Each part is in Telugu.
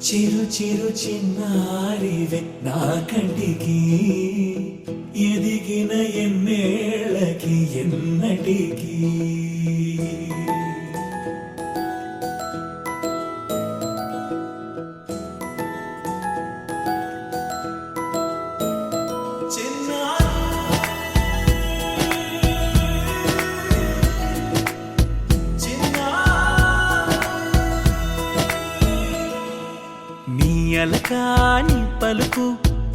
చిరు చిరు చిన్నారివే నా కంటికి ఎదిగిన ఎన్నేళ్ళకి ఎన్నటికి అలకాని పలుకు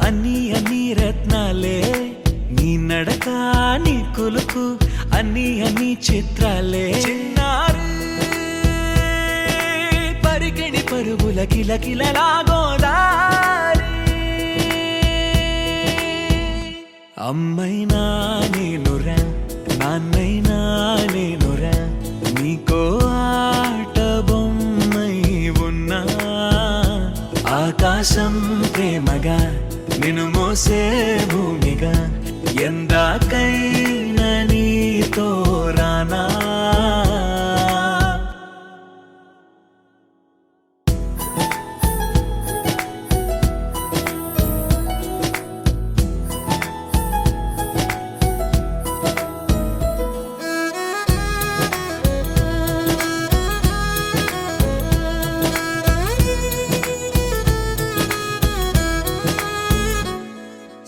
అన్ని అన్ని రత్నాలే నీ నడక నీ కులుకు అన్ని అన్ని చిత్రాలే చిన్నారు పరికిణి పరుగుల కిలకిలలాగోదారి అమ్మైనా నేనురా నాన్నైనా నేనురా నీకో ఆట బొమ్మై ఉన్నా ఆకాశం ప్రేమగా నిన్ను మోసే భూమిగా ఎందాకైనా నీతో రానా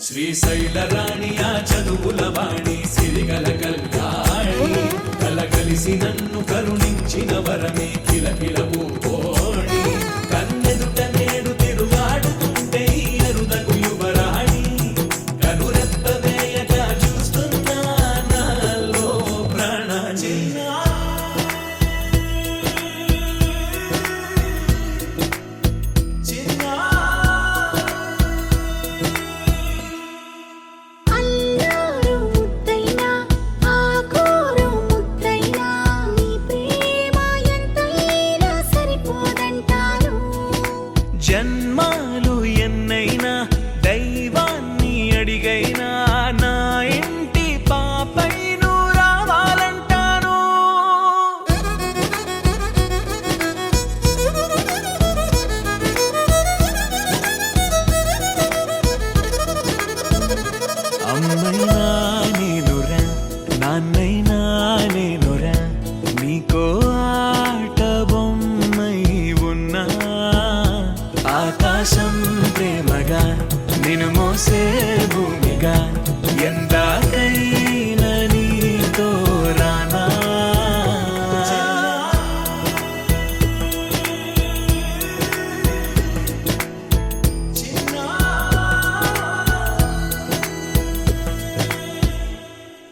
శ్రీశైల రాణి ఆ చదువుల వాణి సిరిగల కళ్యాణి కలగలిసి నన్ను కరుణించిన వరమే కిలకిల పూకోణి కన్నెదుట నేడు తిరుగాడుతుంటే అరుదగు యువరాణి కనురెప్ప వేయగా చూస్తున్నా నాలో ప్రాణ చిన్నా జన్మాలు ఎన్నైనా దైవాన్ని అడిగైనా నా ఇంటి పాపై నువ్వు రావాలంటాను అమ్మైనా నేనురా నాన్నైనా నేనురా నీకో ఆట బొమ్మై ఉన్నా ఆకాశం ప్రేమగా నిన్ను మోసే భూమిగా ఎంత